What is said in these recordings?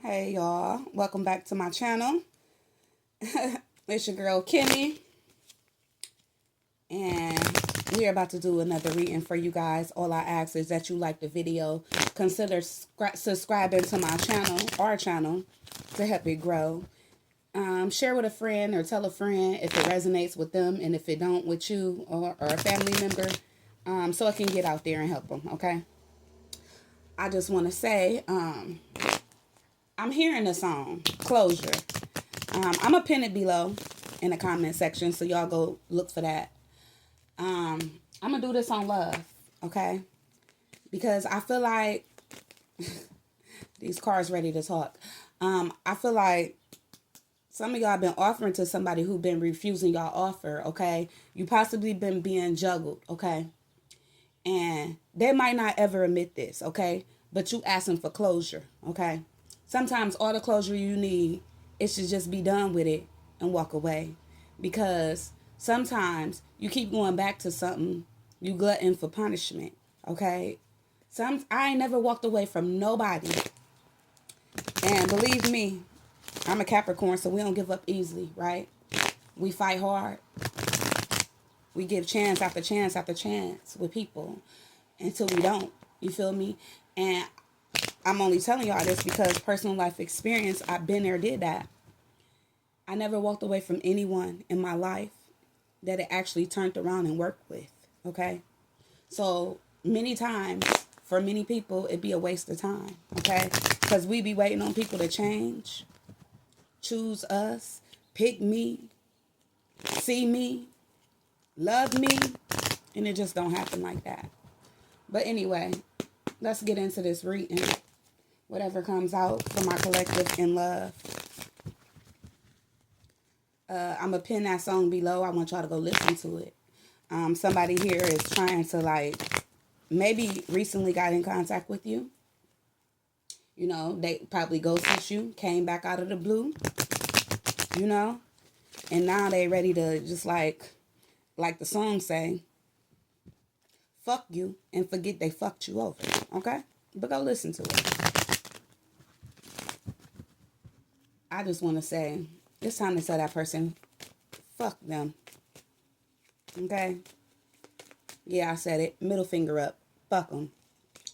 Hey y'all, welcome back to my channel. It's your girl Kimmy, and we're about to do another reading for you guys. All I ask is that you like the video, consider subscribing to my channel, our channel, to help it grow. Share with a friend or tell a friend if it resonates with them, and if it don't with you or a family member, so it can get out there and help them. Okay. I just want to say, I'm hearing the song Closure. I'm going to pin it below in the comment section, so y'all go look for that. I'm going to do this on love, okay? Because I feel like these cards ready to talk. I feel like some of y'all been offering to somebody who been refusing y'all offer, okay? You possibly been being juggled, okay? And they might not ever admit this, okay? But you asking for closure, okay? Sometimes all the closure you need is to just be done with it and walk away. Because sometimes you keep going back to something, you glutton for punishment, okay? I ain't never walked away from nobody. And believe me, I'm a Capricorn, so we don't give up easily, right? We fight hard. We give chance after chance after chance with people until we don't. You feel me? And I'm only telling y'all this because personal life experience, I've been there, did that. I never walked away from anyone in my life that it actually turned around and worked with, okay? So many times, for many people, it'd be a waste of time, okay? Because we be waiting on people to change, choose us, pick me, see me, love me, and it just don't happen like that. But anyway, let's get into this reading. Whatever comes out for my collective in love. I'm going to pin that song below. I want y'all to go listen to it. Somebody here is trying to, maybe recently got in contact with you. You know, they probably ghosted you, came back out of the blue, you know. And now they ready to just like the song say, fuck you and forget they fucked you over, okay? But go listen to it. I just want to say, it's time to tell that person, fuck them. Okay? Yeah, I said it. Middle finger up. Fuck them.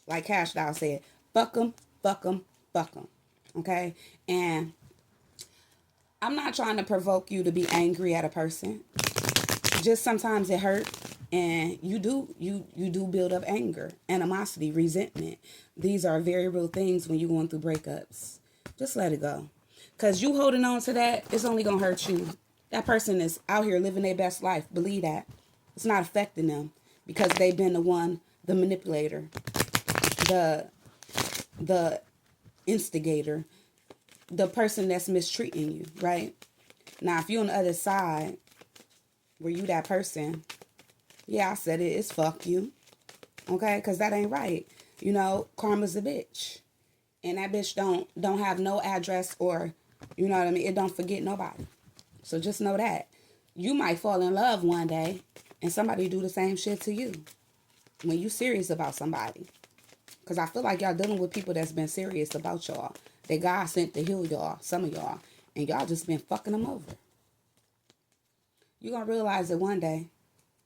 Like Cash Doll said, fuck them, fuck them, fuck them. Okay? And I'm not trying to provoke you to be angry at a person. Just sometimes it hurts. And you do build up anger, animosity, resentment. These are very real things when you're going through breakups. Just let it go. Because you holding on to that, it's only going to hurt you. That person is out here living their best life. Believe that. It's not affecting them because they've been the manipulator, the instigator, the person that's mistreating you, right? Now, if you're on the other side, where you that person, yeah, I said it, it's fuck you, okay? Because that ain't right. You know, karma's a bitch. And that bitch don't have no address or, you know what I mean? It don't forget nobody. So just know that. You might fall in love one day and somebody do the same shit to you when you serious about somebody. Because I feel like y'all dealing with people that's been serious about y'all. That God sent to heal y'all, some of y'all. And y'all just been fucking them over. You're going to realize it one day.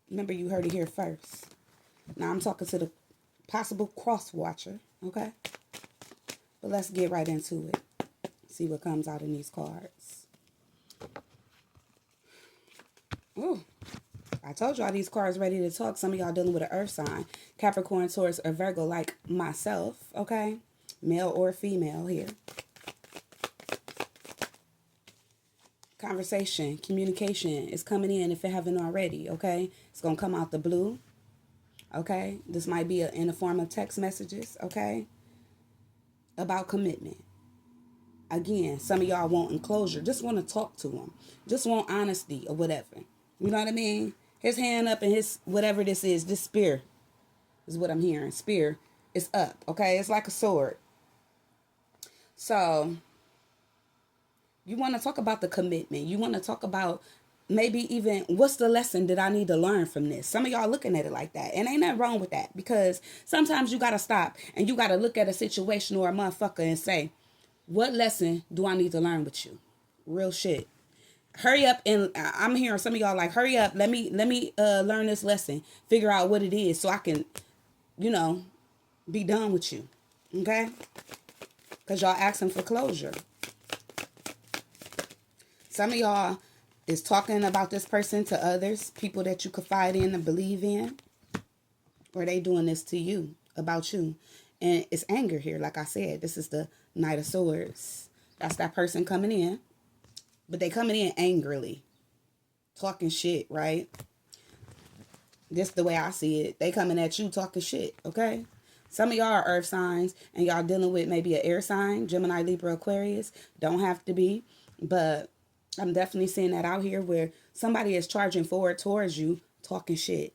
Remember, you heard it here first. Now I'm talking to the possible cross watcher, okay? But let's get right into it. See what comes out in these cards. Ooh, I told y'all these cards ready to talk. Some of y'all dealing with an earth sign. Capricorn, Taurus, or Virgo like myself, okay? Male or female here. Conversation, communication is coming in if it haven't already, okay? It's going to come out the blue, okay? This might be in the form of text messages, okay? About commitment. Again, some of y'all want enclosure. Just want to talk to him. Just want honesty or whatever. You know what I mean? His hand up and his, whatever this spear is what I'm hearing. Spear is up, okay? It's like a sword. So, you want to talk about the commitment. You want to talk about maybe even what's the lesson that I need to learn from this. Some of y'all looking at it like that. And ain't nothing wrong with that. Because sometimes you got to stop and you got to look at a situation or a motherfucker and say, What lesson do I need to learn with you? Real shit. Hurry up, and I'm hearing some of y'all like, hurry up. Let me learn this lesson. Figure out what it is so I can, you know, be done with you. Okay? Because y'all asking for closure. Some of y'all is talking about this person to others, people that you confide in and believe in, or they doing this to you, about you. And it's anger here. Like I said, this is the Knight of Swords. That's that person coming in, but they coming in angrily, talking shit, right? This the way I see it. They coming at you talking shit, okay? Some of y'all are earth signs and y'all dealing with maybe an air sign, Gemini, Libra, Aquarius. Don't have to be, but I'm definitely seeing that out here where somebody is charging forward towards you talking shit.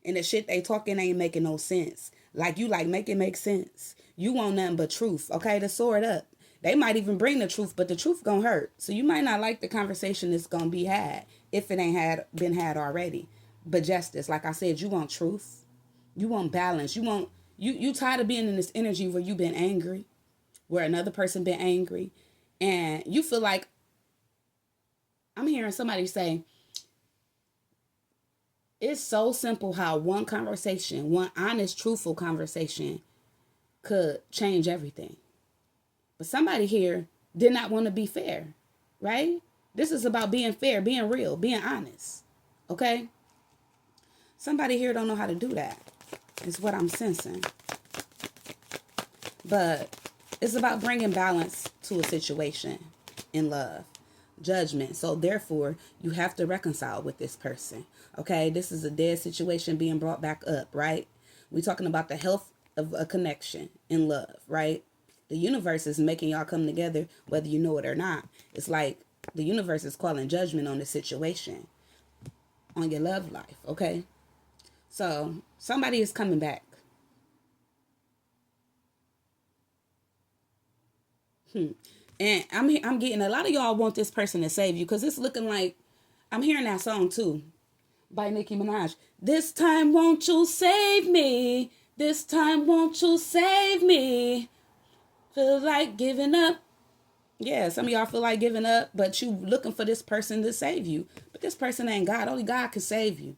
And the shit they talking ain't making no sense. Like, you like, make it make sense. You want nothing but truth, okay? To sword up. They might even bring the truth, but the truth gonna hurt. So you might not like the conversation that's gonna be had if it ain't been had already. But justice, like I said, you want truth. You want balance. You tired of being in this energy where you been angry, where another person been angry, and you feel like, I'm hearing somebody say, it's so simple how one conversation, one honest, truthful conversation could change everything. But somebody here did not want to be fair, right? This is about being fair, being real, being honest, okay? Somebody here don't know how to do that, is what I'm sensing. But it's about bringing balance to a situation in love. Judgment. So therefore, you have to reconcile with this person. Okay, this is a dead situation being brought back up, right? We're talking about the health of a connection in love, right? The universe is making y'all come together whether you know it or not. It's like the universe is calling judgment on the situation, on your love life, okay? So somebody is coming back. And I'm getting a lot of y'all want this person to save you because it's looking like, I'm hearing that song too by Nicki Minaj. This time won't you save me? This time won't you save me? Feel like giving up. Yeah, some of y'all feel like giving up, but you looking for this person to save you. But this person ain't God. Only God can save you.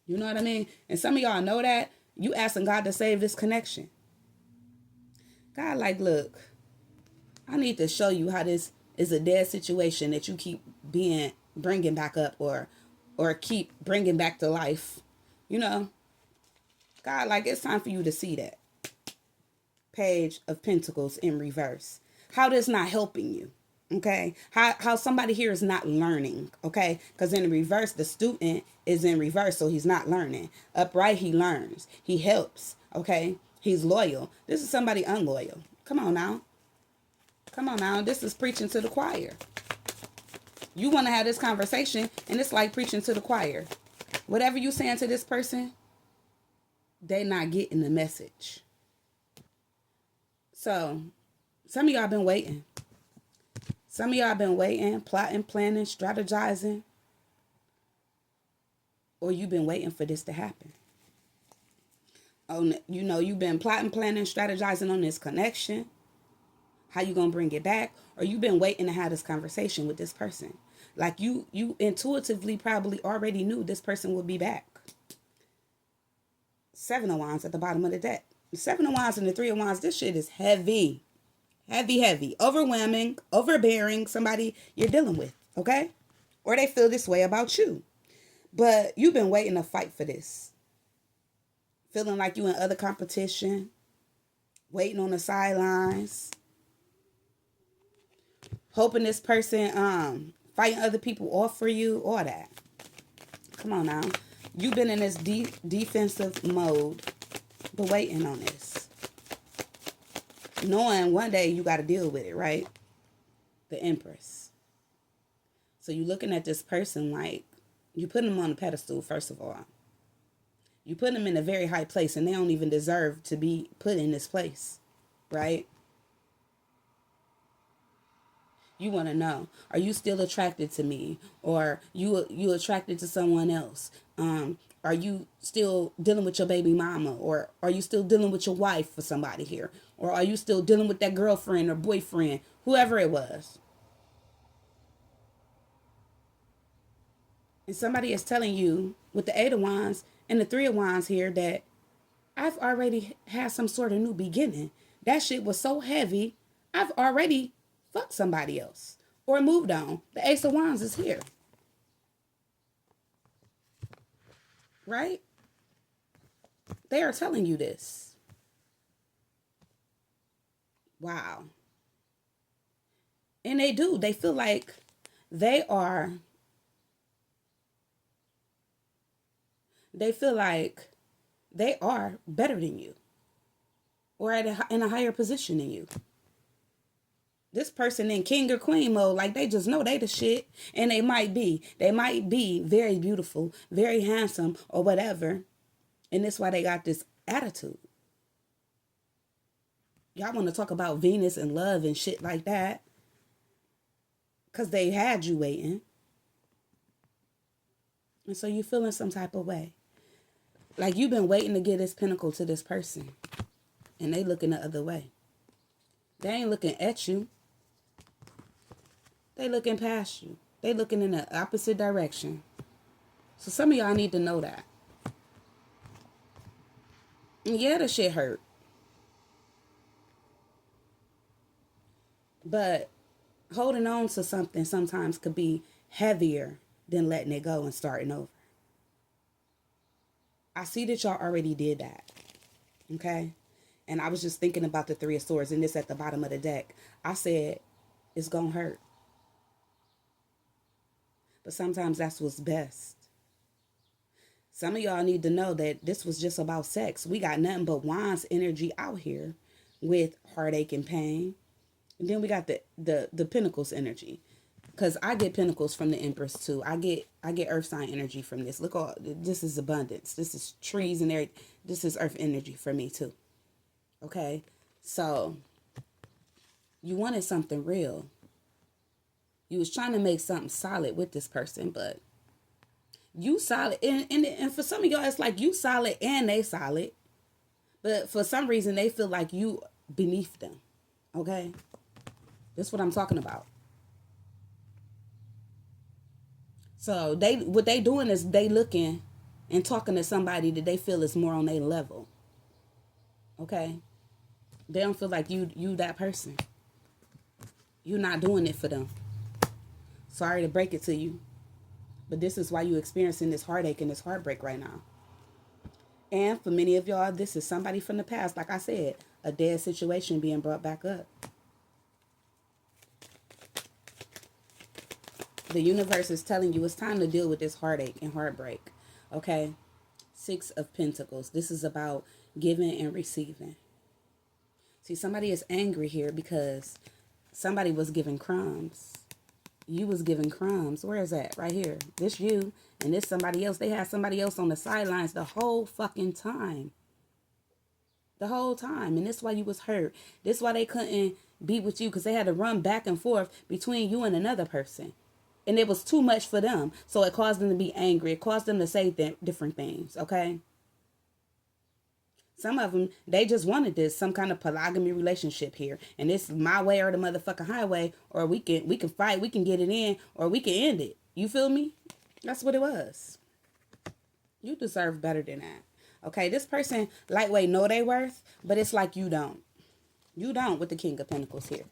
You know what I mean? And some of y'all know that. You asking God to save this connection. God like, look, I need to show you how this is a dead situation that you keep bringing back up or keep bringing back to life. You know, God, like, it's time for you to see that. Page of Pentacles in reverse. How this not helping you. Okay, how somebody here is not learning. Okay, because in the reverse, the student is in reverse, so he's not learning. Upright, he learns, he helps. Okay, he's loyal. This is somebody unloyal. Come on now. Come on now. This is preaching to the choir. You want to have this conversation, and it's like preaching to the choir. Whatever you saying to this person, they not getting the message. So, some of y'all been waiting. Some of y'all been waiting, plotting, planning, strategizing. Or you've been waiting for this to happen. Oh, you know, you've been plotting, planning, strategizing on this connection. How you gonna bring it back? Or you've been waiting to have this conversation with this person. Like you intuitively probably already knew this person would be back. 7 of Wands at the bottom of the deck. The 7 of Wands and the 3 of Wands, this shit is heavy. Heavy, heavy. Overwhelming, overbearing, somebody you're dealing with, okay? Or they feel this way about you. But you've been waiting to fight for this. Feeling like you in other competition. Waiting on the sidelines. Hoping this person fighting other people off for you. All that. Come on now. You've been in this defensive mode. But waiting on this. Knowing one day you got to deal with it, right? The Empress. So you're looking at this person like, you put them on a pedestal, first of all. You put them in a very high place, and they don't even deserve to be put in this place, right? You want to know, are you still attracted to me? Or you attracted to someone else? Are you still dealing with your baby mama? Or are you still dealing with your wife for somebody here? Or are you still dealing with that girlfriend or boyfriend, whoever it was? And somebody is telling you with the Eight of Wands and the Three of Wands here that I've already had some sort of new beginning. That shit was so heavy, I've already fucked somebody else or moved on. The Ace of Wands is here. Right? They are telling you this. Wow. And they do. They feel like they are. They feel like they are better than you or in a higher position than you. This person in king or queen mode, like they just know they the shit. And they might be. They might be very beautiful, very handsome, or whatever. And that's why they got this attitude. Y'all want to talk about Venus and love and shit like that. Because they had you waiting. And so you feeling some type of way. Like you've been waiting to get this pinnacle to this person. And they looking the other way. They ain't looking at you. They looking past you. They looking in the opposite direction. So some of y'all need to know that. And yeah, the shit hurt. But holding on to something sometimes could be heavier than letting it go and starting over. I see that y'all already did that. Okay? And I was just thinking about the Three of Swords and this at the bottom of the deck. I said, it's going to hurt. But sometimes that's what's best. Some of y'all need to know that this was just about sex. We got nothing but Wands energy out here with heartache and pain. And then we got the Pentacles energy. Because I get Pentacles from the Empress too. I get Earth sign energy from this. Look, all this is abundance. This is trees and everything. This is Earth energy for me too. Okay? So, you wanted something real. You was trying to make something solid with this person, but you solid. And for some of y'all, it's like you solid and they solid. But for some reason, they feel like you beneath them. Okay? That's what I'm talking about. So what they doing is they looking and talking to somebody that they feel is more on their level. Okay? They don't feel like you that person. You're not doing it for them. Sorry to break it to you. But this is why you're experiencing this heartache and this heartbreak right now. And for many of y'all, this is somebody from the past. Like I said, a dead situation being brought back up. The universe is telling you it's time to deal with this heartache and heartbreak. Okay? Six of Pentacles. This is about giving and receiving. See, somebody is angry here because somebody was giving crumbs. You was giving crumbs. Where is that? Right here. This you and this somebody else. They had somebody else on the sidelines the whole fucking time. The whole time. And this is why you was hurt. This is why they couldn't be with you because they had to run back and forth between you and another person. And it was too much for them. So it caused them to be angry. It caused them to say different things. Okay? Some of them, they just wanted this, some kind of polygamy relationship here. And it's my way or the motherfucking highway. Or we can fight, we can get it in, or we can end it. You feel me? That's what it was. You deserve better than that. Okay, this person, lightweight, know they worth, but it's like you don't. You don't with the King of Pentacles here.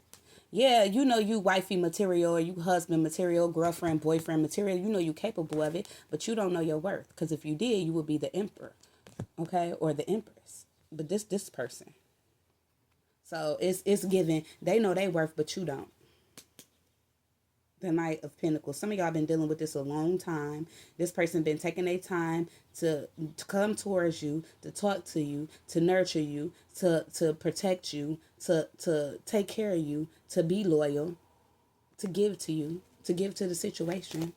Yeah, you know you wifey material, or you husband material, girlfriend, boyfriend material. You know you capable of it, but you don't know your worth. Because if you did, you would be the emperor. Okay, or the empress. But this person. So it's given. They know they worth, but you don't. The Knight of Pentacles. Some of y'all been dealing with this a long time. This person been taking their time to come towards you, to talk to you, to nurture you, to protect you, to take care of you, to be loyal, to give to you, to give to the situation.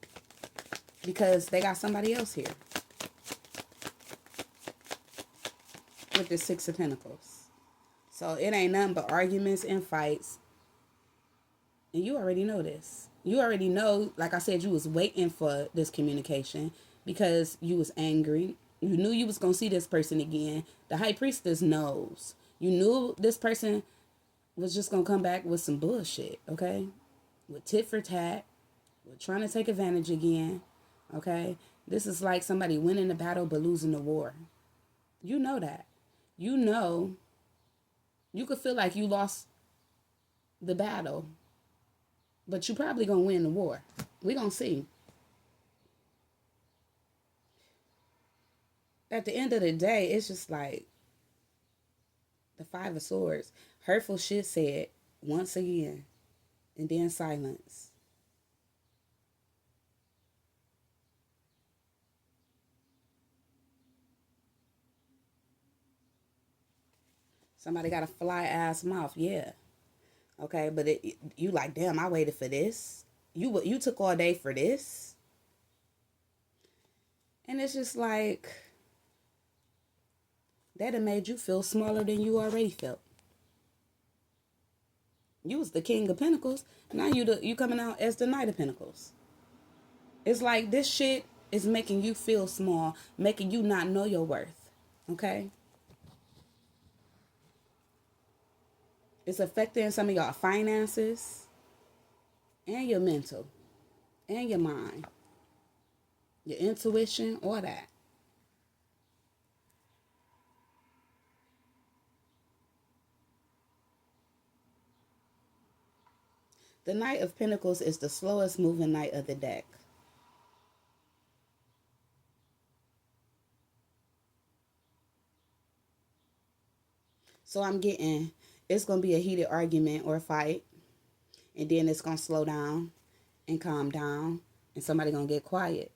Because they got somebody else here. With the Six of Pentacles. So it ain't nothing but arguments and fights. And you already know this. You already know, like I said, you was waiting for this communication because you was angry. You knew you was going to see this person again. The high priestess knows. You knew this person was just going to come back with some bullshit, okay? With tit for tat, with trying to take advantage again, okay? This is like somebody winning the battle but losing the war. You know that. You know, you could feel like you lost the battle, but you probably going to win the war. We going to see. At the end of the day, it's just like the Five of Swords. Hurtful shit said once again, and then silence. Somebody got a fly ass mouth, yeah. Okay, but you like, damn, I waited for this. You took all day for this, and it's just like that. It made you feel smaller than you already felt. You was the King of Pentacles. Now you coming out as the Knight of Pentacles. It's like this shit is making you feel small, making you not know your worth. Okay? It's affecting some of y'all finances and your mental and your mind, your intuition, all that. The Knight of Pentacles is the slowest moving knight of the deck. So I'm getting, it's going to be a heated argument or a fight, and then it's going to slow down and calm down, and somebody going to get quiet.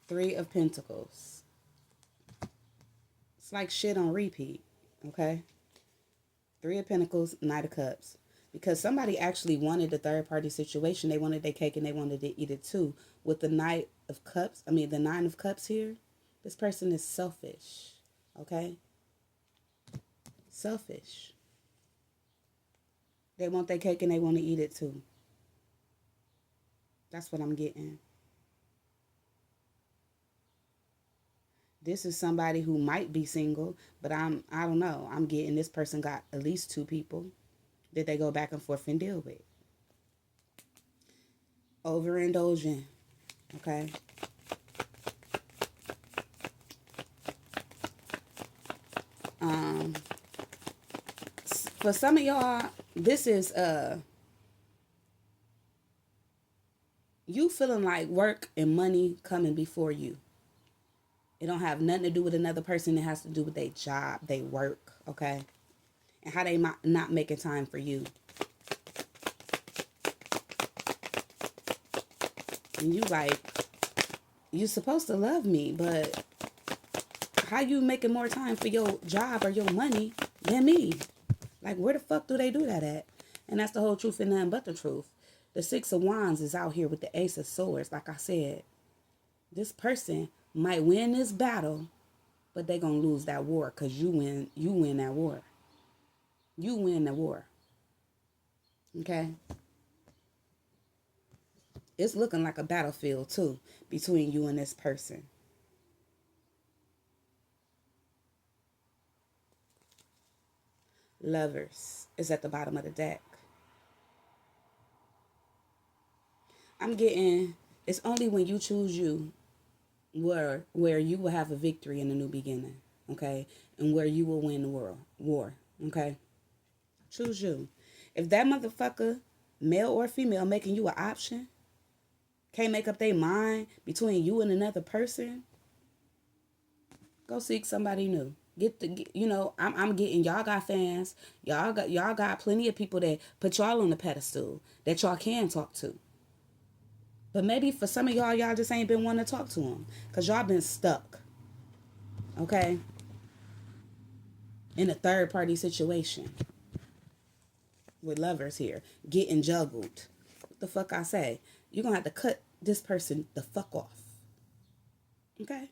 Three of Pentacles. It's like shit on repeat, okay? Three of Pentacles, Knight of Cups. Because somebody actually wanted the third party situation. They wanted their cake and they wanted to eat it too. With the Knight of Cups, the Nine of Cups here, this person is selfish, okay? Selfish. They want their cake and they want to eat it too. That's what I'm getting. This is somebody who might be single, but I don't know. I'm getting this person got at least two people that they go back and forth and deal with. Overindulging, okay? For some of y'all, this is you feeling like work and money coming before you. It don't have nothing to do with another person. It has to do with their job, their work, okay? And how they not making time for you. And you like, you supposed to love me, but how you making more time for your job or your money than me? Like, where the fuck do they do that at? And that's the whole truth and nothing but the truth. The Six of Wands is out here with the Ace of Swords. Like I said, this person might win this battle, but they gonna lose that war because you win that war. You win the war. Okay? It's looking like a battlefield too between you and this person. Lovers is at the bottom of the deck. I'm getting, it's only when you choose you where you will have a victory in a new beginning, okay? And where you will win the war, okay? Choose you. If that motherfucker, male or female, making you an option, can't make up their mind between you and another person, go seek somebody new. I'm getting, y'all got fans. Y'all got plenty of people that put y'all on the pedestal that y'all can talk to. But maybe for some of y'all just ain't been wanting to talk to them because y'all been stuck, okay, in a third party situation with lovers here, getting juggled. What the fuck I say? You're going to have to cut this person the fuck off, okay?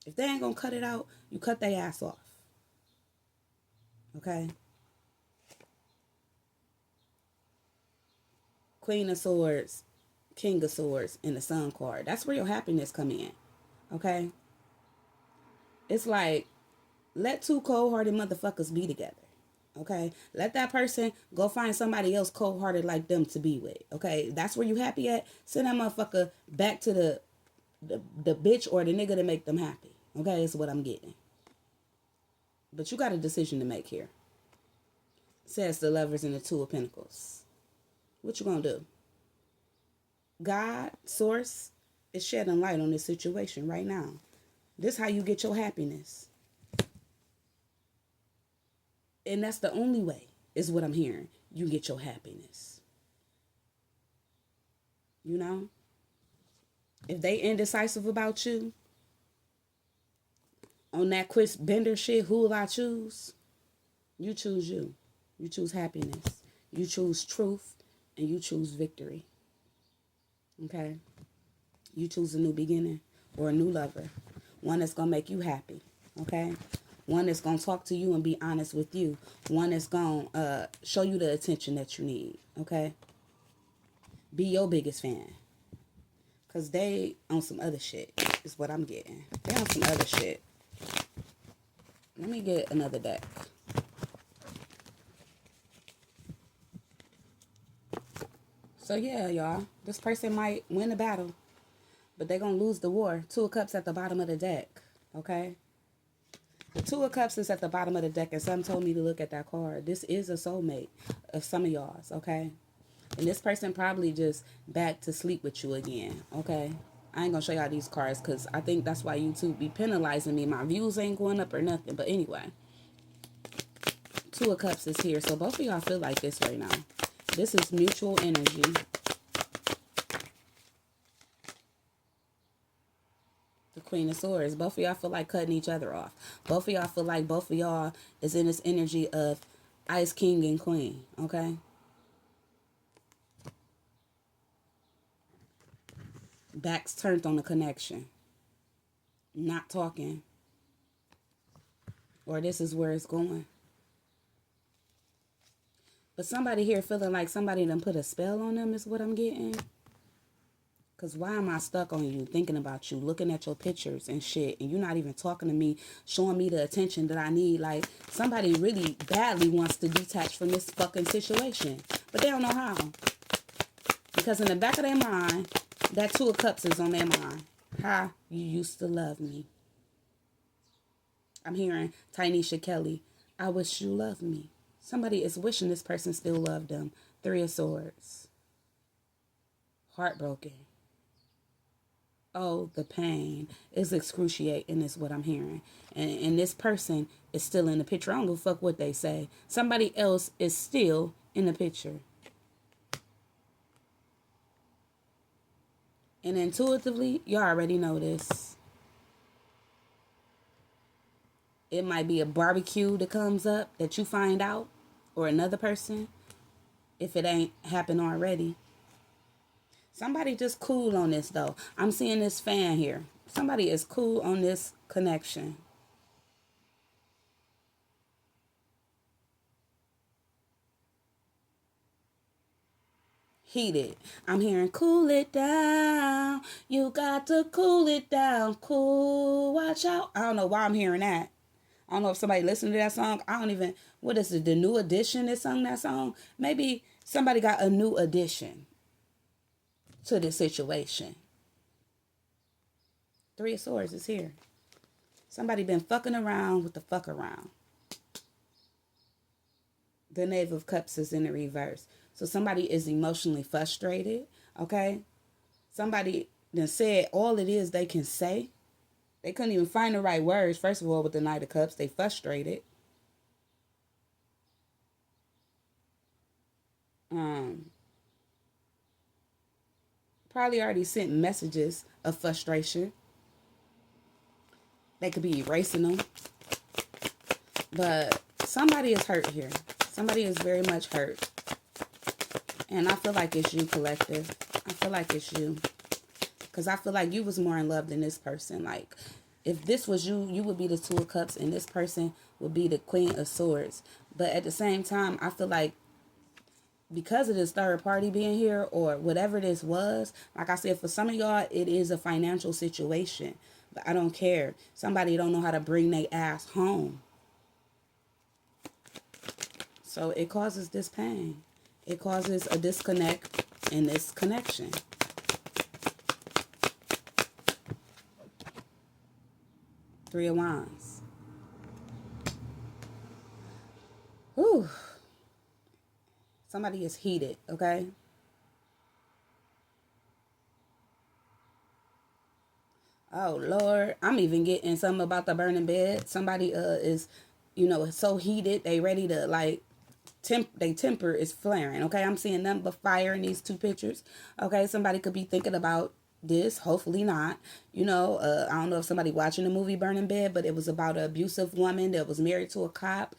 If they ain't going to cut it out, you cut their ass off, okay? Queen of Swords, King of Swords, and the Sun card. That's where your happiness come in. Okay? It's like, let two cold-hearted motherfuckers be together. Okay? Let that person go find somebody else cold-hearted like them to be with. Okay? That's where you happy at. Send that motherfucker back to the bitch or the nigga to make them happy. Okay? That's what I'm getting. But you got a decision to make here. Says the Lovers and the Two of Pentacles. What you gonna do? God, Source, is shedding light on this situation right now. This is how you get your happiness. And that's the only way, is what I'm hearing. You get your happiness. You know? If they indecisive about you, on that Chris Bender shit, who will I choose? You choose you. You choose happiness. You choose truth. And you choose victory. Okay? You choose a new beginning or a new lover. One that's going to make you happy. Okay? One that's going to talk to you and be honest with you. One that's going to show you the attention that you need. Okay? Be your biggest fan. Because they on some other shit is what I'm getting. They on some other shit. Let me get another deck. So yeah, y'all. This person might win the battle. But they're going to lose the war. Two of Cups at the bottom of the deck. Okay? The Two of Cups is at the bottom of the deck. And some told me to look at that card. This is a soulmate of some of y'all's. Okay? And this person probably just back to sleep with you again. Okay? I ain't going to show y'all these cards. Because I think that's why YouTube be penalizing me. My views ain't going up or nothing. But anyway. Two of Cups is here. So both of y'all feel like this right now. This is mutual energy. The Queen of Swords. Both of y'all feel like cutting each other off. Both of y'all feel like both of y'all is in this energy of Ice King and Queen. Okay? Backs turned on the connection. Not talking. Or this is where it's going. But somebody here feeling like somebody done put a spell on them is what I'm getting. Because why am I stuck on you, thinking about you, looking at your pictures and shit, and you're not even talking to me, showing me the attention that I need? Like, somebody really badly wants to detach from this fucking situation. But they don't know how. Because in the back of their mind, that Two of Cups is on their mind. How you used to love me. I'm hearing Tynesha Kelly, I wish you loved me. Somebody is wishing this person still loved them. Three of Swords. Heartbroken. Oh, the pain is excruciating is what I'm hearing. And this person is still in the picture. I don't give a fuck what they say. Somebody else is still in the picture. And intuitively, you already know this. It might be a barbecue that comes up that you find out. Or another person. If it ain't happened already. Somebody just cool on this, though. I'm seeing this fan here. Somebody is cool on this connection. Heated. I'm hearing cool it down. You got to cool it down. Cool. Watch out. I don't know why I'm hearing that. I don't know if somebody listened to that song. I don't even... What is it? The New Edition that sung that song? Maybe somebody got a new addition to this situation. Three of Swords is here. Somebody been fucking around with the fuck around. The Knave of Cups is in the reverse. So somebody is emotionally frustrated. Okay? Somebody done said all it is they can say. They couldn't even find the right words. First of all, with the Knight of Cups, they frustrated. Probably already sent messages of frustration. They could be erasing them. But somebody is hurt here. Somebody is very much hurt. And I feel like it's you, collective. I feel like it's you. Because I feel like you was more in love than this person. Like, if this was you, you would be the Two of Cups and this person would be the Queen of Swords. But at the same time, I feel like because of this third party being here or whatever this was, like I said, for some of y'all, it is a financial situation. But I don't care. Somebody don't know how to bring their ass home. So it causes this pain. It causes a disconnect in this connection. Three of Wands. Whew. Somebody is heated, okay? Oh, Lord. I'm even getting something about the burning bed. Somebody is, so heated. They ready to, like, they temper is flaring, okay? I'm seeing nothing but fire in these two pictures, okay? Somebody could be thinking about this, hopefully not. I don't know if somebody watching the movie Burning Bed, but it was about an abusive woman that was married to a cop,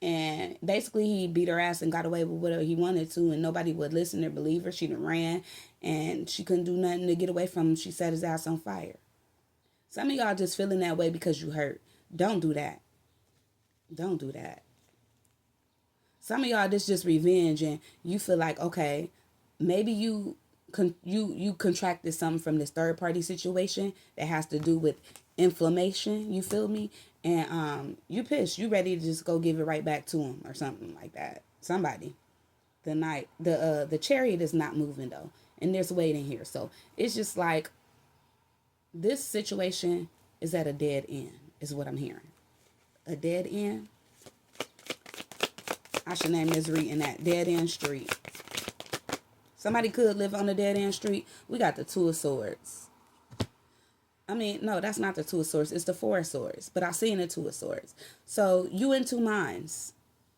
and basically he beat her ass and got away with whatever he wanted to, and nobody would listen or believe her. She done ran, and she couldn't do nothing to get away from him. She set his ass on fire. Some of y'all just feeling that way because you hurt. Don't do that. Don't do that. Some of y'all, this just revenge, and you feel like, okay, maybe you contracted something from this third party situation that has to do with inflammation. You feel me? And you pissed. You ready to just go give it right back to him or something like that. Somebody. The chariot is not moving though, and there's waiting here. So it's just like this situation is at a dead end. Is what I'm hearing. A dead end. I should name this reading that dead end street. Somebody could live on the dead end street. We got the Two of Swords. I mean, no, that's not the Two of Swords. It's the Four of Swords. But I seen the Two of Swords. So you in two minds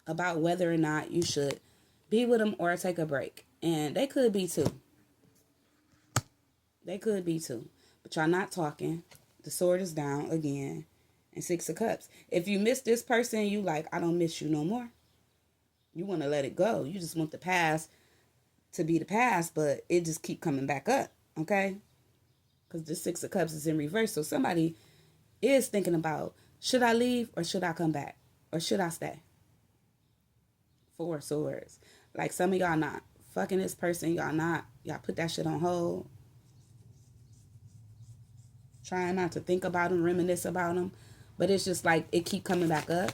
about whether or not you should be with them or take a break. And they could be two. They could be two. But y'all not talking. The sword is down again. And Six of Cups. If you miss this person, you like, I don't miss you no more. You want to let it go. You just want the past to be the past, but it just keep coming back up, okay? Because the Six of Cups is in reverse. So somebody is thinking about, should I leave or should I come back? Or should I stay? Four of Swords. Like some of y'all not fucking this person. Y'all put that shit on hold. Trying not to think about them, reminisce about them. But it's just like it keep coming back up.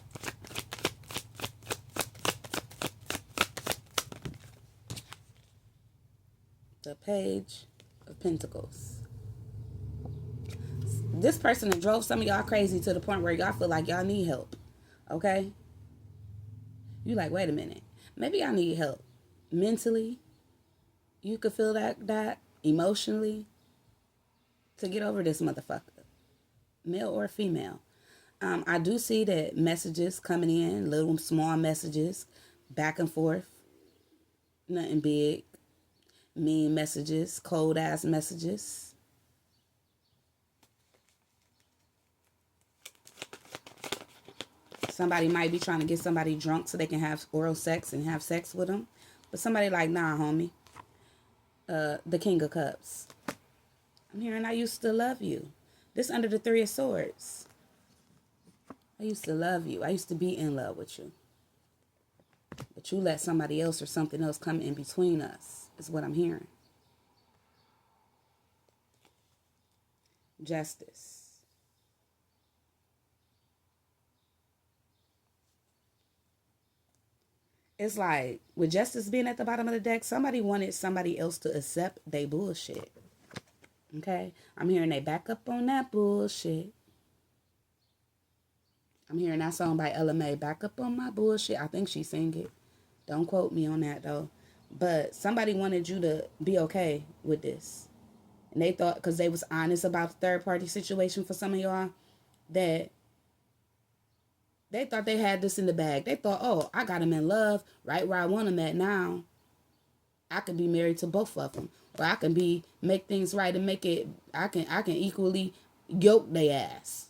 The Page of Pentacles. This person that drove some of y'all crazy to the point where y'all feel like y'all need help. Okay? You like, wait a minute. Maybe I need help. Mentally. You could feel that emotionally. To get over this motherfucker. Male or female. I do see that messages coming in. Little small messages. Back and forth. Nothing big. Mean messages, cold ass messages. Somebody might be trying to get somebody drunk so they can have oral sex and have sex with them. But somebody like, nah, homie. The King of Cups. I'm hearing I used to love you. This under the Three of Swords. I used to love you. I used to be in love with you. But you let somebody else or something else come in between us. Is what I'm hearing. Justice. It's like, with justice being at the bottom of the deck, somebody wanted somebody else to accept they bullshit. Okay? I'm hearing they back up on that bullshit. I'm hearing that song by Ella Mai, Back Up on My Bullshit. I think she sang it. Don't quote me on that, though. But somebody wanted you to be okay with this. And they thought, because they was honest about the third party situation for some of y'all, that they thought they had this in the bag. They thought, oh, I got him in love right where I want him at now. I can be married to both of them. Or I can make things right and make it, I can equally yoke their ass.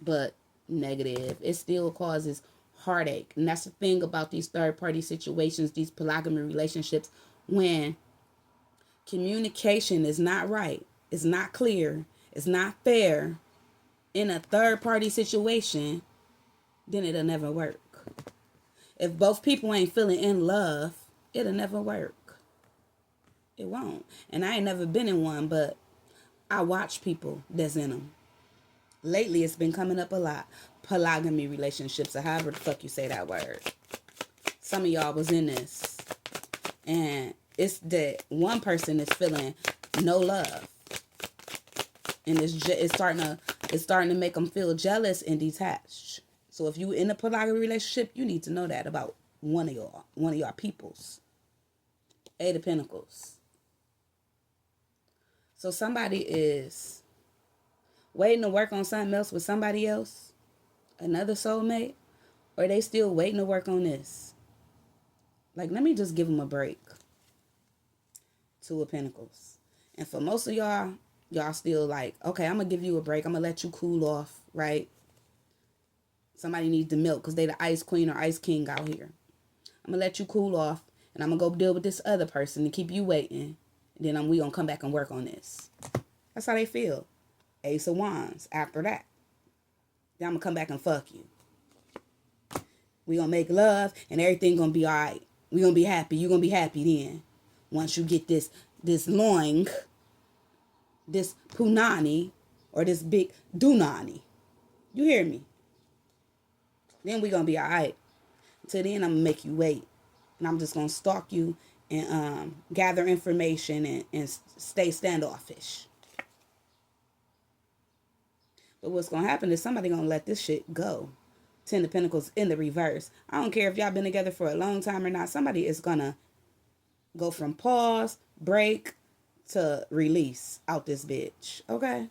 But negative. It still causes heartache. And that's the thing about these third party situations, these polygamy relationships, when communication is not right, it's not clear, it's not fair in a third party situation, then it'll never work. If both people ain't feeling in love, it'll never work. It won't. And I ain't never been in one, but I watch people that's in them. Lately, it's been coming up a lot. Polygamy relationships, or however the fuck you say that word. Some of y'all was in this. And it's that one person is feeling no love. And it's starting to make them feel jealous and detached. So if you in a polygamy relationship, you need to know that about one of y'all peoples. Eight of Pentacles. So somebody is waiting to work on something else with somebody else, another soulmate, or they still waiting to work on this. Like, let me just give them a break. Two of Pentacles. And for most of y'all still like, okay, I'm going to give you a break. I'm going to let you cool off, right? Somebody needs the milk because they the ice queen or ice king out here. I'm going to let you cool off, and I'm going to go deal with this other person to keep you waiting. And then we going to come back and work on this. That's how they feel. Ace of Wands after that. Then I'm going to come back and fuck you. We going to make love, and everything going to be all right. We going to be happy. You going to be happy then. Once you get this loin, this punani, or this big dunani. You hear me? Then we going to be all right. Till then, I'm going to make you wait. And I'm just going to stalk you and gather information and stay standoffish. But what's going to happen is somebody going to let this shit go. Ten of Pentacles in the reverse. I don't care if y'all been together for a long time or not. Somebody is going to go from pause, break, to release out this bitch. Okay?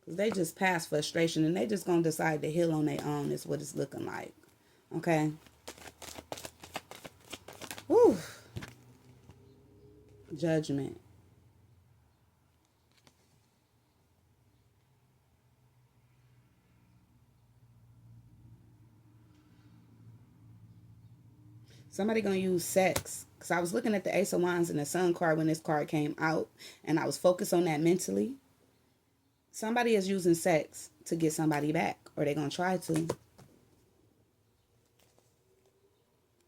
Because they just past frustration and they just going to decide to heal on their own is what it's looking like. Okay? Whew. Judgment. Somebody gonna use sex. Because I was looking at the Ace of Wands and the Sun card when this card came out. And I was focused on that mentally. Somebody is using sex to get somebody back. Or they're gonna try to.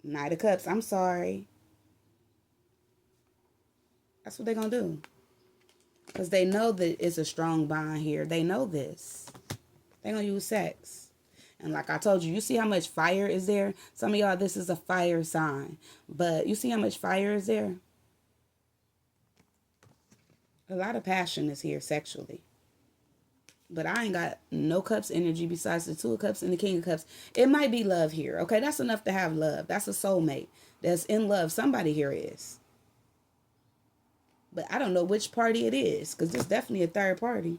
Knight of Cups. I'm sorry. That's what they're gonna do. Because they know that it's a strong bond here. They know this. They're gonna use sex. And like I told you, you see how much fire is there? Some of y'all, this is a fire sign. But you see how much fire is there? A lot of passion is here sexually. But I ain't got no cups energy besides the Two of Cups and the King of Cups. It might be love here. Okay, that's enough to have love. That's a soulmate that's in love. Somebody here is. But I don't know which party it is. Because there's definitely a third party.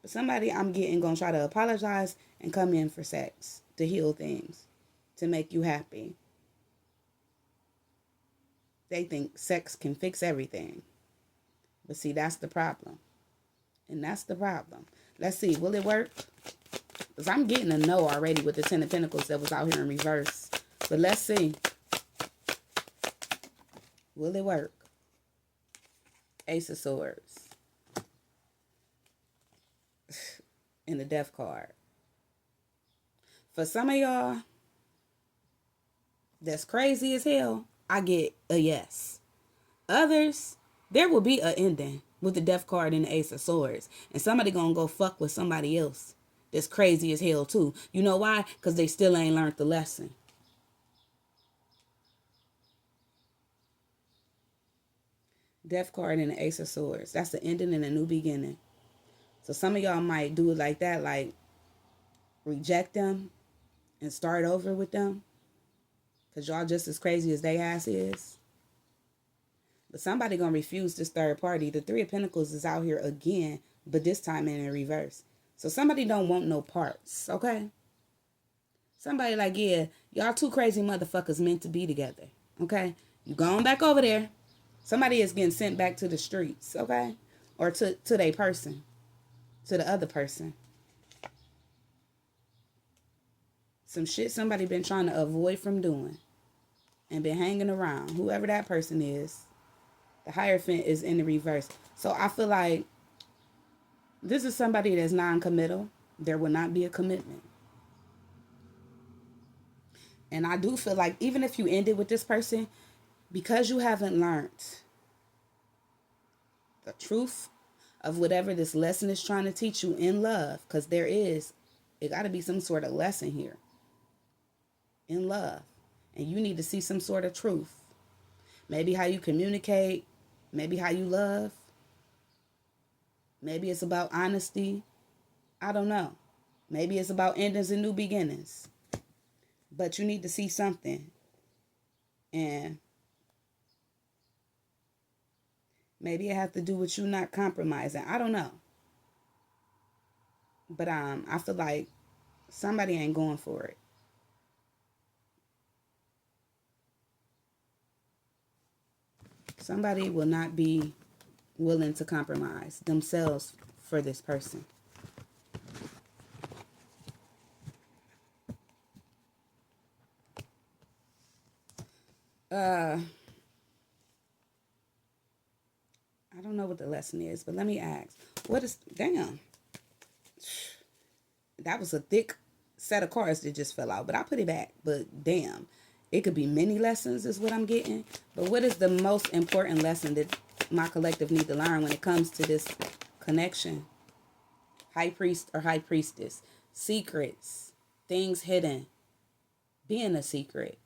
But somebody I'm getting going to try to apologize and come in for sex. To heal things. To make you happy. They think sex can fix everything. But see, that's the problem. And that's the problem. Let's see, will it work? Because I'm getting a no already with the Ten of Pentacles that was out here in reverse. But let's see. Will it work? Ace of Swords. And the Death card. For some of y'all, that's crazy as hell, I get a yes. Others, there will be an ending with the Death card and the Ace of Swords. And somebody gonna go fuck with somebody else that's crazy as hell too. You know why? Because they still ain't learned the lesson. Death card and the Ace of Swords. That's the ending and a new beginning. So some of y'all might do it like that, like reject them and start over with them. Because y'all just as crazy as they ass is. But somebody going to refuse this third party. The Three of Pentacles is out here again, but this time in reverse. So somebody don't want no parts, okay? Somebody like, yeah, y'all two crazy motherfuckers meant to be together, okay? You going back over there. Somebody is getting sent back to the streets, okay? Or to their person. To the other person. Some shit somebody been trying to avoid from doing. And been hanging around. Whoever that person is. The Hierophant is in the reverse. So I feel like this is somebody that's non-committal. There will not be a commitment. And I do feel like even if you ended with this person, because you haven't learned the truth of whatever this lesson is trying to teach you in love, because it got to be some sort of lesson here in love. And you need to see some sort of truth. Maybe how you communicate, maybe how you love. Maybe it's about honesty. I don't know. Maybe it's about endings and new beginnings. But you need to see something. And maybe it has to do with you not compromising. I don't know. But I feel like somebody ain't going for it. Somebody will not be willing to compromise themselves for this person. I don't know what the lesson is, but let me ask. Damn. That was a thick set of cards that just fell out, but I put it back. But damn, it could be many lessons is what I'm getting. But what is the most important lesson that my collective need to learn when it comes to this connection? High priest or high priestess. Secrets. Things hidden. Being a secret.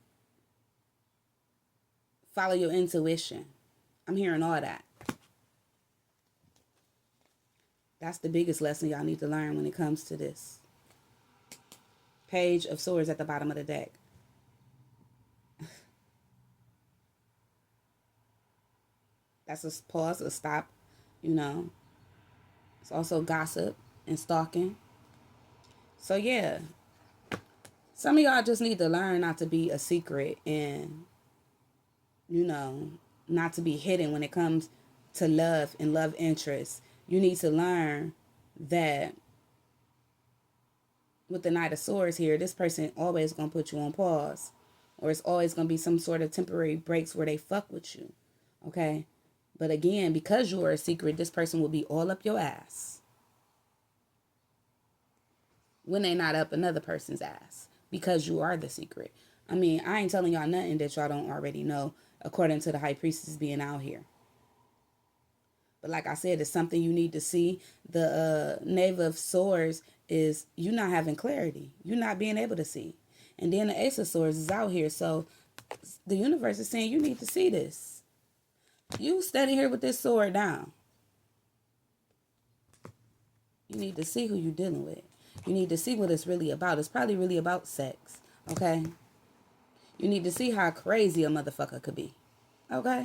Follow your intuition. I'm hearing all that. That's the biggest lesson y'all need to learn when it comes to this. Page of Swords at the bottom of the deck. That's a pause, a stop, you know. It's also gossip and stalking. So yeah, some of y'all just need to learn not to be a secret and, you know, not to be hidden when it comes to love and love interests. You need to learn that with the Knight of Swords here, this person always going to put you on pause. Or it's always going to be some sort of temporary breaks where they fuck with you. Okay? But again, because you are a secret, this person will be all up your ass when they not up another person's ass. Because you are the secret. I mean, I ain't telling y'all nothing that y'all don't already know according to the High Priestess being out here. But like I said, it's something you need to see. The Knave of Swords is you not having clarity. You not being able to see. And then the Ace of Swords is out here. So the universe is saying you need to see this. You standing here with this sword down. You need to see who you're dealing with. You need to see what it's really about. It's probably really about sex. Okay? You need to see how crazy a motherfucker could be. Okay?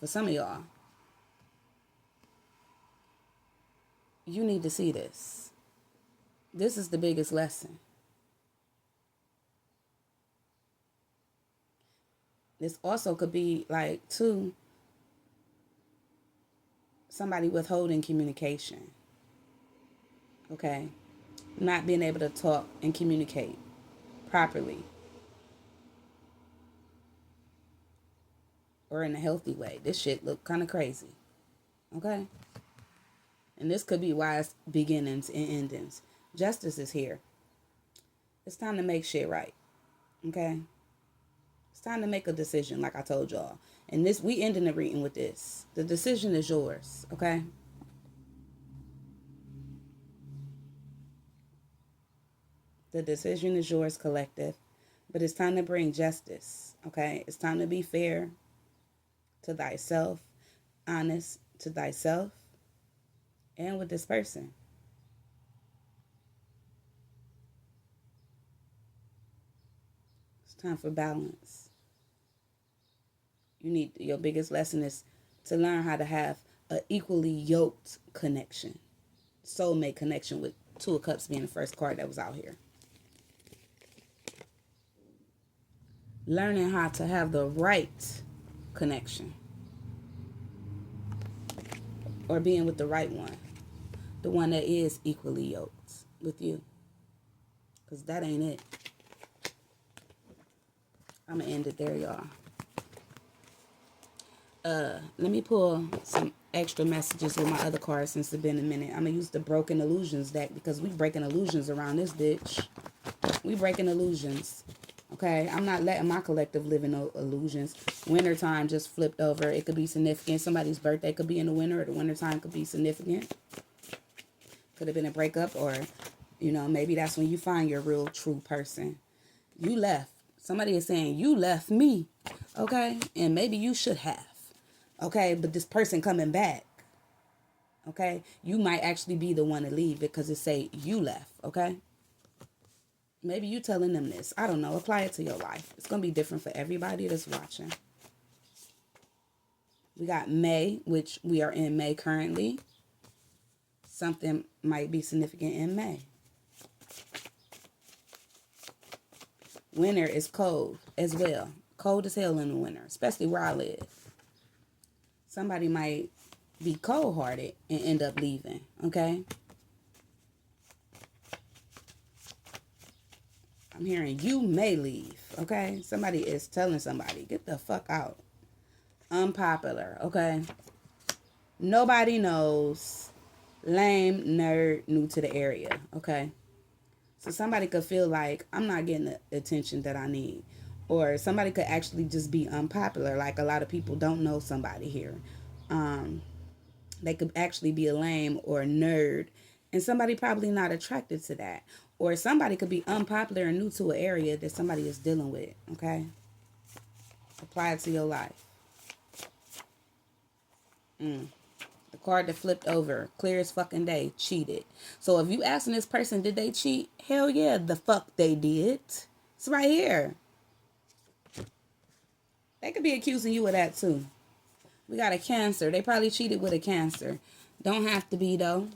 For some of y'all. You need to see this. This is the biggest lesson. This also could be like, too, somebody withholding communication. Okay? Not being able to talk and communicate properly. Or in a healthy way. This shit look kind of crazy. Okay? And this could be wise beginnings and endings. Justice is here. It's time to make shit right. Okay? It's time to make a decision, like I told y'all. And this, we ending the reading with this. The decision is yours. Okay? The decision is yours, collective. But it's time to bring justice. Okay? It's time to be fair to thyself, honest to thyself, and with this person. It's time for balance. Your biggest lesson is to learn how to have an equally yoked connection. Soulmate connection, with Two of Cups being the first card that was out here. Learning how to have the right connection. Or being with the right one. The one that is equally yoked with you. Because that ain't it. I'm going to end it there, y'all. Let me pull some extra messages with my other cards since it's been a minute. I'm going to use the Broken Illusions deck because we breaking illusions around this bitch. We breaking illusions. Okay. Okay, I'm not letting my collective live in no illusions. Wintertime just flipped over. It could be significant. Somebody's birthday could be in the winter, or the wintertime could be significant. Could have been a breakup, or, you know, maybe that's when you find your real true person. You left. Somebody is saying, you left me. Okay, and maybe you should have. Okay, but this person coming back. Okay, you might actually be the one to leave because it say you left. Okay. Maybe you telling them this. I don't know. Apply it to your life. It's going to be different for everybody that's watching. We got May, which we are in May currently. Something might be significant in May. Winter is cold as well. Cold as hell in the winter, especially where I live. Somebody might be cold-hearted and end up leaving, okay? I'm hearing you may leave, okay? Somebody is telling somebody, get the fuck out. Unpopular, okay? Nobody knows. Lame, nerd, new to the area, okay? So somebody could feel like I'm not getting the attention that I need. Or somebody could actually just be unpopular. Like a lot of people don't know somebody here. They could actually be a lame or a nerd. And somebody probably not attracted to that. Or somebody could be unpopular and new to an area that somebody is dealing with. Okay? Apply it to your life. The card that flipped over, clear as fucking day, cheated. So if you asking this person, did they cheat? Hell yeah, the fuck they did. It's right here. They could be accusing you of that too. We got a Cancer. They probably cheated with a Cancer. Don't have to be though.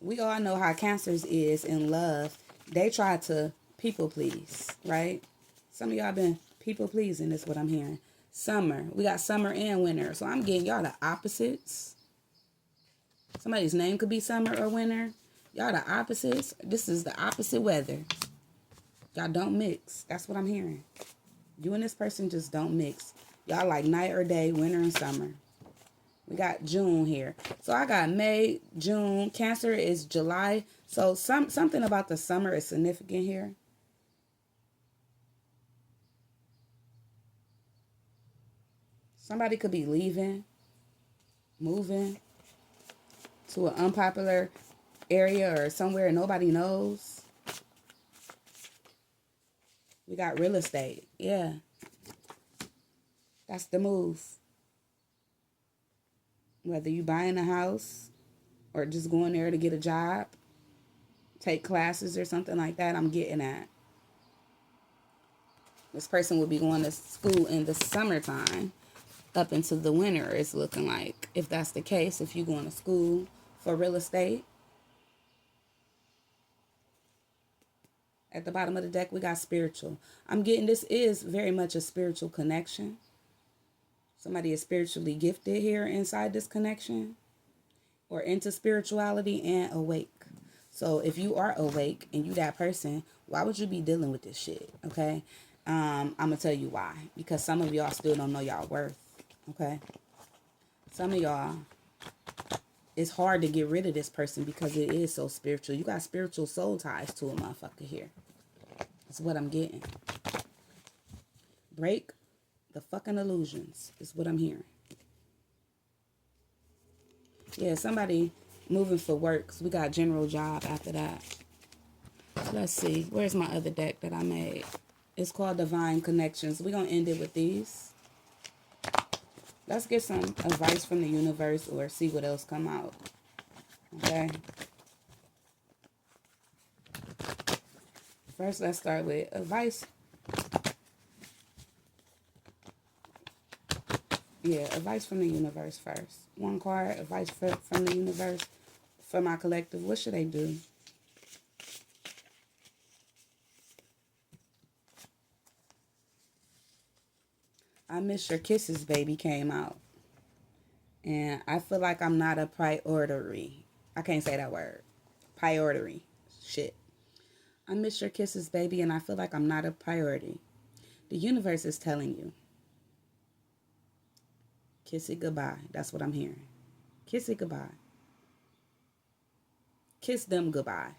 We all know how Cancers is in love. They try to people please, right? Some of y'all been people pleasing, is what I'm hearing. Summer. We got summer and winter. So I'm getting y'all the opposites. Somebody's name could be summer or winter. Y'all the opposites. This is the opposite weather. Y'all don't mix. That's what I'm hearing. You and this person just don't mix. Y'all like night or day, winter and summer. We got June here. So I got May, June. Cancer is July. So something about the summer is significant here. Somebody could be leaving, moving to an unpopular area or somewhere nobody knows. We got real estate. Yeah. That's the move. Whether you buying a house or just going there to get a job, take classes or something like that, I'm getting at. This person will be going to school in the summertime up into the winter, it's looking like. If that's the case, if you're going to school for real estate. At the bottom of the deck, we got spiritual. I'm getting this is very much a spiritual connection. Somebody is spiritually gifted here inside this connection or into spirituality and awake. So if you are awake and you that person, why would you be dealing with this shit? Okay. I'm going to tell you why. Because some of y'all still don't know y'all worth. Okay. Some of y'all, it's hard to get rid of this person because it is so spiritual. You got spiritual soul ties to a motherfucker here. That's what I'm getting. Break the fucking illusions is what I'm hearing. Yeah, somebody moving for work. So we got general job after that. Let's see. Where's my other deck that I made? It's called Divine Connections. We're going to end it with these. Let's get some advice from the universe or see what else come out. Okay. First, let's start with advice. Yeah, advice from the universe first. One card, advice from the universe for my collective. What should they do? I Miss Your Kisses, Baby came out. And I feel like I'm not a priority. I can't say that word. Priority. Shit. I miss your kisses, baby, and I feel like I'm not a priority. The universe is telling you. Kiss it goodbye. That's what I'm hearing. Kiss it goodbye. Kiss them goodbye.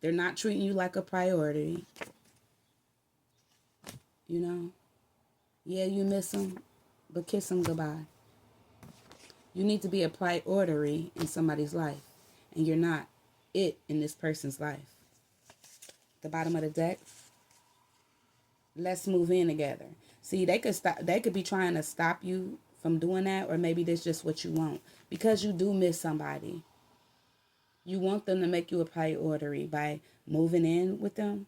They're not treating you like a priority. You know? Yeah, you miss them, but kiss them goodbye. You need to be a priority in somebody's life, and you're not it in this person's life. The bottom of the deck, let's move in together. See, they could stop. They could be trying to stop you from doing that, or maybe that's just what you want because you do miss somebody. You want them to make you a priority by moving in with them.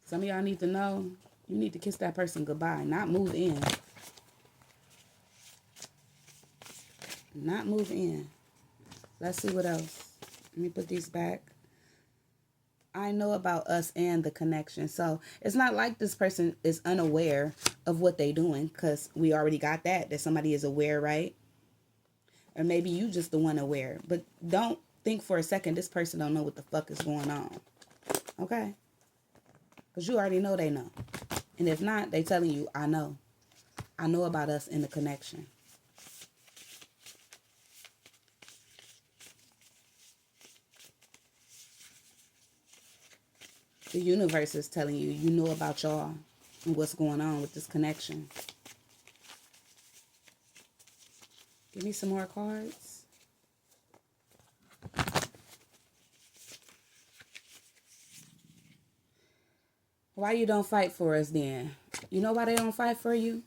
Some of y'all need to know you need to kiss that person goodbye, not move in. Not move in. Let's see what else. Let me put these back. I know about us and the connection. So it's not like this person is unaware of what they're doing, because we already got that somebody is aware, right? Or maybe you just the one aware. But don't think for a second this person don't know what the fuck is going on. Okay? Because you already know they know. And if not, they telling you, I know. I know about us and the connection. The universe is telling you, you know about y'all and what's going on with this connection. Give me some more cards. Why you don't fight for us then? You know why they don't fight for you?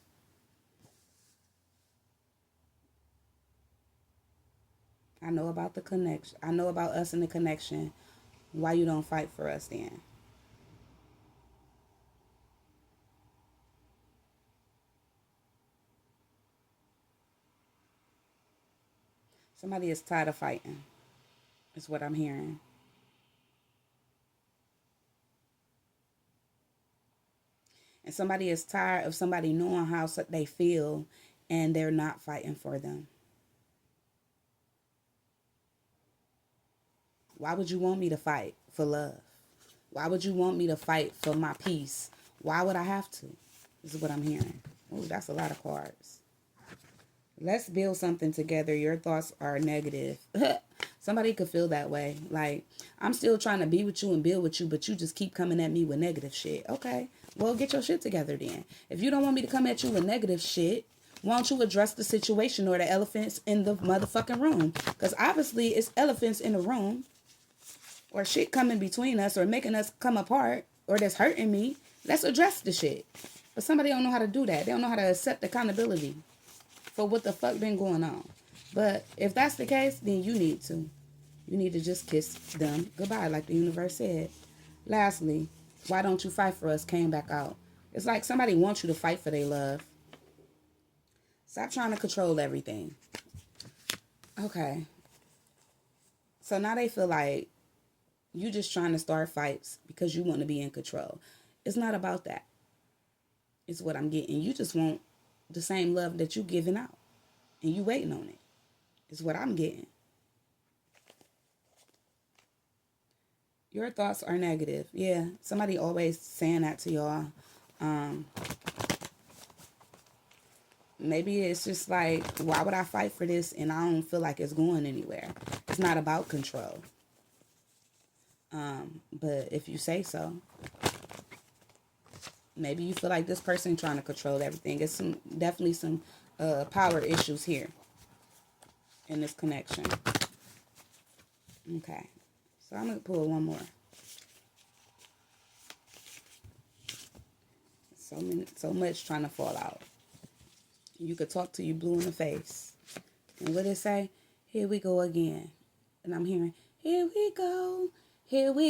I know about the connection. I know about us and the connection. Why you don't fight for us then? Somebody is tired of fighting. Is what I'm hearing. And somebody is tired of somebody knowing how they feel and they're not fighting for them. Why would you want me to fight for love? Why would you want me to fight for my peace? Why would I have to? This is what I'm hearing. Oh, that's a lot of cards. Let's build something together. Your thoughts are negative. Somebody could feel that way. Like, I'm still trying to be with you and build with you, but you just keep coming at me with negative shit. Okay, well, get your shit together then. If you don't want me to come at you with negative shit, why don't you address the situation or the elephants in the motherfucking room? Because obviously it's elephants in the room, or shit coming between us or making us come apart, or that's hurting me. Let's address the shit. But somebody don't know how to do that. They don't know how to accept accountability for what the fuck been going on. But if that's the case, then you need to. You need to just kiss them goodbye, like the universe said. Lastly, why don't you fight for us came back out. It's like somebody wants you to fight for their love. Stop trying to control everything. Okay. So now they feel like you just trying to start fights because you want to be in control. It's not about that. It's what I'm getting. You just want the same love that you giving out. And you waiting on it. It's what I'm getting. Your thoughts are negative. Yeah, somebody always saying that to y'all. Maybe it's just like, why would I fight for this and I don't feel like it's going anywhere? It's not about control. But if you say so, maybe you feel like this person trying to control everything. It's definitely some power issues here in this connection. Okay, so I'm gonna pull one more. So much trying to fall out. You could talk to you blue in the face. And what it say? Here we go again. And I'm hearing, here we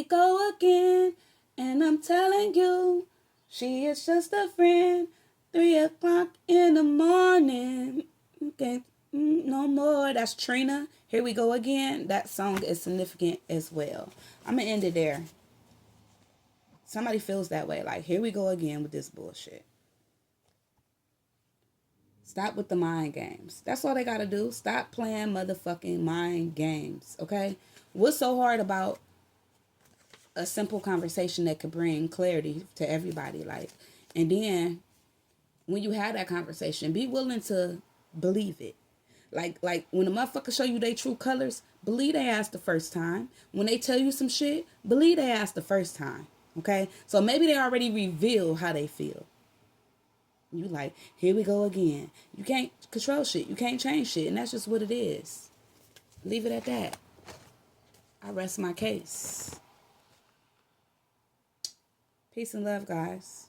go again. And I'm telling you, she is just a friend. 3 o'clock in the morning. Okay, no more. That's Trina. Here we go again. That song is significant as well. I'm going to end it there. Somebody feels that way. Like, here we go again with this bullshit. Stop with the mind games. That's all they got to do. Stop playing motherfucking mind games, okay? What's so hard about a simple conversation that could bring clarity to everybody? Like, and then when you have that conversation, be willing to believe it. Like when a motherfucker show you their true colors, believe they asked the first time. When they tell you some shit, believe they asked the first time, Okay? So maybe they already revealed how they feel. You like, here we go again. You can't control shit. You can't change shit. And that's just what it is. Leave it at that. I rest my case. Peace and love, guys.